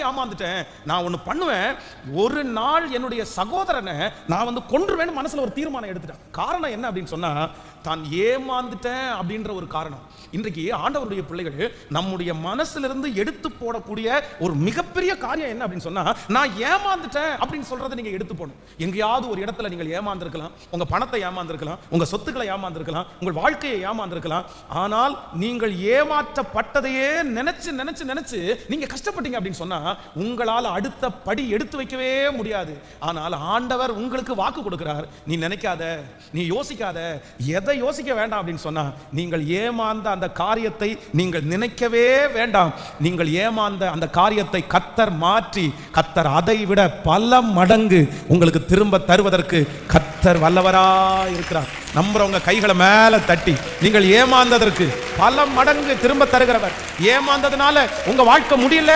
ஏமாந்துட்டேன், நான் ஒன்று பண்ணுவேன், ஒரு நாள் என்னுடைய சகோதரனை நான் கொன்றுவேன்னு மனசுல ஒரு தீர்மானம் எடுத்துட்டேன். காரணம் என்ன அப்படின்னு சொன்னா, தான் ஏமாந்துட்டேன் அப்படின்ற ஒரு காரணம். இன்றைக்கு ஆண்டவருடைய பிள்ளைகள் நம்முடைய மனசிலிருந்து எடுத்து போடக்கூடிய ஒரு மிகப்பெரிய காரியம் என்ன அப்படின்னு சொன்னா, நான் ஏமாந்துட்டேன் அப்படின்னு சொல்றதை நீங்க எடுத்து போடணும். எங்கேயாவது ஒரு இடத்துல நீங்கள் ஏமாந்திருக்கலாம், உங்க பணத்தை ஏமாந்திருக்கலாம், உங்க சொத்துக்களை ஏமாந்திருக்கலாம், உங்கள் வாழ்க்கையை ஏமாந்திருக்கலாம். ஆனால் நீங்கள் ஏமாற்றப்பட்டதையே நினைச்சு நினைச்சு நினைச்சு நீங்க கஷ்டப்பட்டீங்க அப்படின்னு சொன்னா, உங்களால் அடுத்த படி எடுத்து வைக்கவே முடியாது. ஆனால் ஆண்டவர் உங்களுக்கு வாக்கு கொடுக்கிறார், நீ நினைக்காத, நீ யோசிக்காத, எதை யோசிக்க வேண்டாம் அப்படின்னு சொன்னா, நீங்கள் ஏமாந்த அந்த காரியத்தை நீங்கள் நினைக்கவே வேண்டாம். நீங்கள் ஏமாந்த அந்த காரியத்தை கர்த்தர் மாற்றி, கர்த்தர் அதை விட பல மடங்கு உங்களுக்கு திரும்ப தருவதற்கு கர்த்தர் வல்லவராய் இருக்கிறார். நம்புறவங்க கைகளை மேல தட்டி, நீங்கள் ஏமாந்ததற்கு பல மடங்கு திரும்ப தருகிறவர். ஏமாந்ததுனால உங்க வாழ்க்கை முடியல.